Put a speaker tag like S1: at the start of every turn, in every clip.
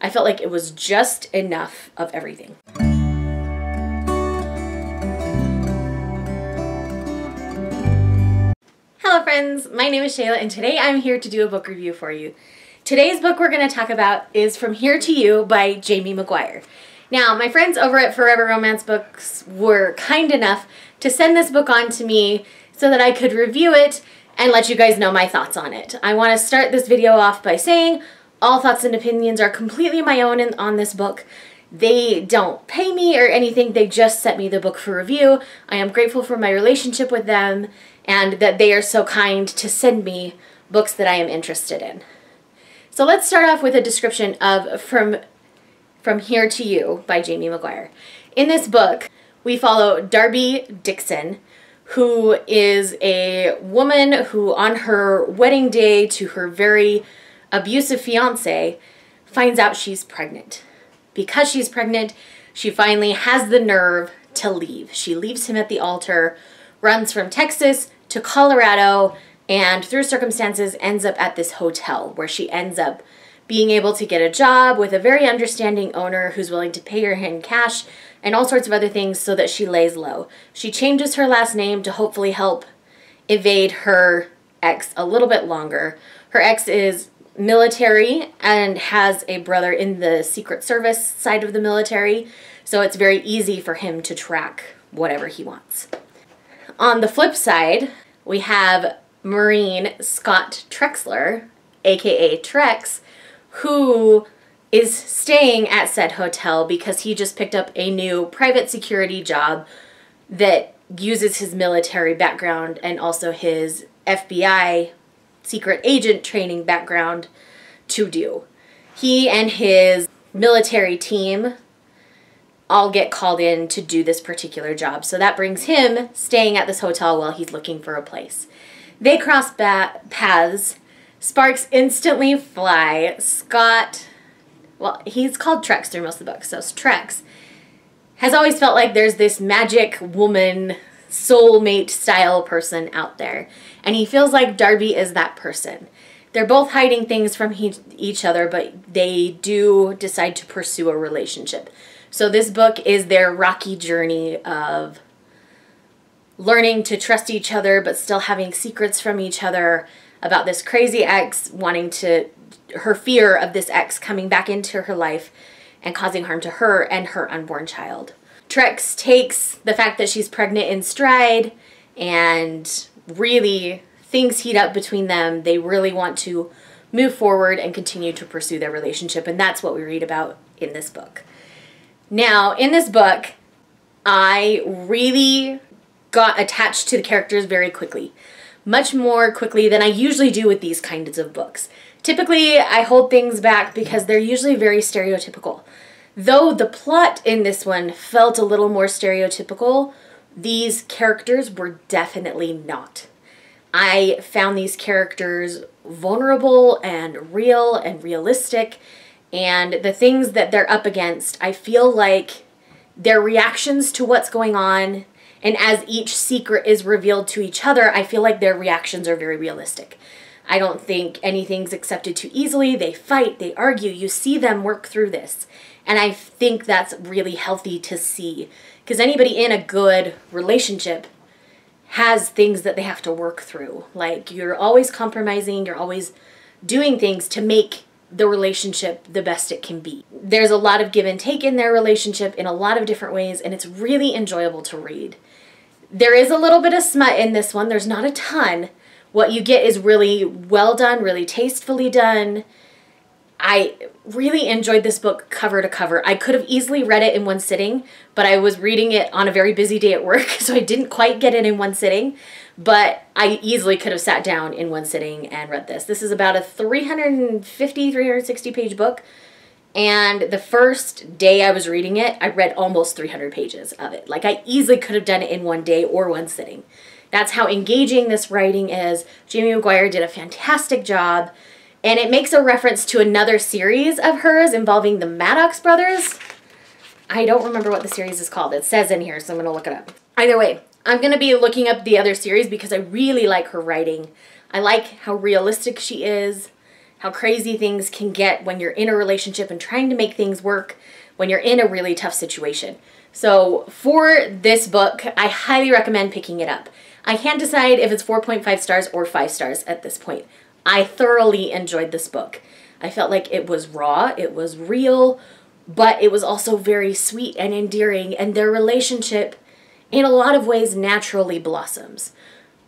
S1: I felt like it was just enough of everything. Hello friends, my name is Shayla and today I'm here to do a book review for you. Today's book we're going to talk about is From Here to You by Jamie McGuire. Now, my friends over at Forever Romance Books were kind enough to send this book on to me so that I could review it and let you guys know my thoughts on it. I want to start this video off by saying all thoughts and opinions are completely my own on this book. They don't pay me or anything, they just sent me the book for review. I am grateful for my relationship with them and that they are so kind to send me books that I am interested in. So let's start off with a description of From Here to You by Jamie McGuire. In this book, we follow Darby Dixon, who is a woman who on her wedding day to her very abusive fiance finds out she's pregnant. Because she's pregnant, she finally has the nerve to leave. She leaves him at the altar, runs from Texas to Colorado, and through circumstances ends up at this hotel where she ends up being able to get a job with a very understanding owner who's willing to pay her in cash and all sorts of other things so that she lays low. She changes her last name to hopefully help evade her ex a little bit longer. Her ex is military and has a brother in the Secret Service side of the military, so it's very easy for him to track whatever he wants. On the flip side, we have Marine Scott Trexler, aka Trex, who is staying at said hotel because he just picked up a new private security job that uses his military background and also his FBI secret agent training background to do. He and his military team all get called in to do this particular job. So that brings him staying at this hotel while he's looking for a place. They cross paths. Sparks instantly fly. Scott, well, he's called Trex through most of the book, so Trex has always felt like there's this magic woman, soulmate style person out there. And he feels like Darby is that person. They're both hiding things from each other, but they do decide to pursue a relationship. So this book is their rocky journey of learning to trust each other, but still having secrets from each other about this crazy ex her fear of this ex coming back into her life and causing harm to her and her unborn child. Trex takes the fact that she's pregnant in stride and really things heat up between them. They really want to move forward and continue to pursue their relationship, and that's what we read about in this book. Now, in this book, I really got attached to the characters very quickly. Much more quickly than I usually do with these kinds of books. Typically, I hold things back because they're usually very stereotypical. Though the plot in this one felt a little more stereotypical, these characters were definitely not. I found these characters vulnerable and real and realistic, and the things that they're up against, I feel like their reactions to what's going on, and as each secret is revealed to each other, I feel like their reactions are very realistic. I don't think anything's accepted too easily. They fight, they argue, you see them work through this. And I think that's really healthy to see. Because anybody in a good relationship has things that they have to work through. Like, you're always compromising, you're always doing things to make the relationship the best it can be. There's a lot of give and take in their relationship in a lot of different ways, and it's really enjoyable to read. There is a little bit of smut in this one. There's not a ton. What you get is really well done, really tastefully done. I really enjoyed this book cover to cover. I could have easily read it in one sitting, but I was reading it on a very busy day at work, so I didn't quite get it in one sitting, but I easily could have sat down in one sitting and read this. This is about a 360 page book, and the first day I was reading it, I read almost 300 pages of it. Like, I easily could have done it in one day or one sitting. That's how engaging this writing is. Jamie McGuire did a fantastic job. And it makes a reference to another series of hers involving the Maddox brothers. I don't remember what the series is called. It says in here, so I'm going to look it up. Either way, I'm going to be looking up the other series because I really like her writing. I like how realistic she is. how crazy things can get when you're in a relationship and trying to make things work when you're in a really tough situation. So for this book, I highly recommend picking it up. I can't decide if it's 4.5 stars or 5 stars at this point. I thoroughly enjoyed this book. I felt like it was raw, it was real, but it was also very sweet and endearing, and their relationship in a lot of ways naturally blossoms.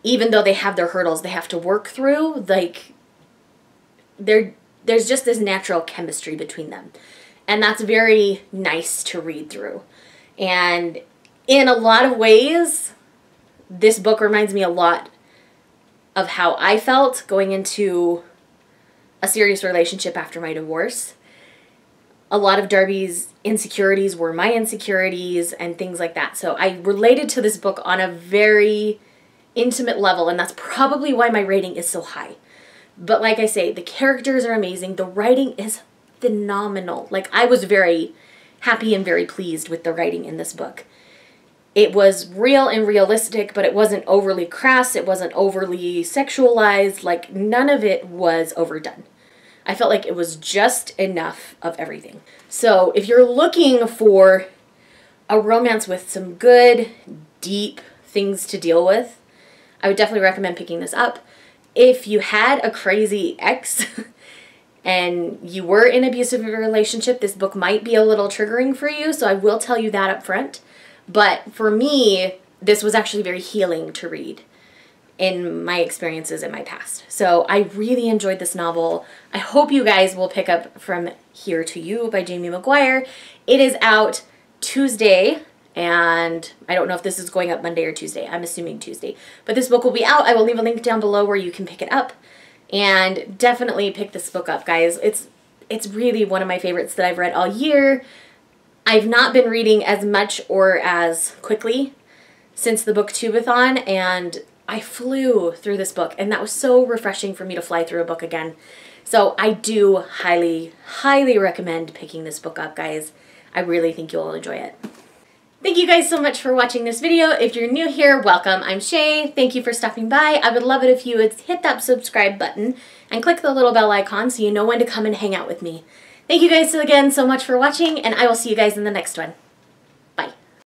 S1: Even though they have their hurdles they have to work through, like there's just this natural chemistry between them. And that's very nice to read through. And in a lot of ways, this book reminds me a lot of how I felt going into a serious relationship after my divorce. A lot of Darby's insecurities were my insecurities and things like that. So I related to this book on a very intimate level, and that's probably why my rating is so high. But like I say, the characters are amazing. The writing is phenomenal. Like, I was very happy and very pleased with the writing in this book. It was real and realistic, but it wasn't overly crass. It wasn't overly sexualized. Like, none of it was overdone. I felt like it was just enough of everything. So if you're looking for a romance with some good, deep things to deal with, I would definitely recommend picking this up. If you had a crazy ex and you were in an abusive relationship, this book might be a little triggering for you, so I will tell you that up front. But for me, this was actually very healing to read in my experiences in my past. So I really enjoyed this novel. I hope you guys will pick up From Here to You by Jamie McGuire. It is out Tuesday, and I don't know if this is going up Monday or Tuesday. I'm assuming Tuesday. But this book will be out. I will leave a link down below where you can pick it up. And definitely pick this book up, guys. It's really one of my favorites that I've read all year. I've not been reading as much or as quickly since the booktubeathon, and I flew through this book, and that was so refreshing for me to fly through a book again. So I do highly, highly recommend picking this book up, guys. I really think you'll enjoy it. Thank you guys so much for watching this video. If you're new here, welcome. I'm Shay. Thank you for stopping by. I would love it if you would hit that subscribe button and click the little bell icon so you know when to come and hang out with me. Thank you guys again so much for watching, and I will see you guys in the next one.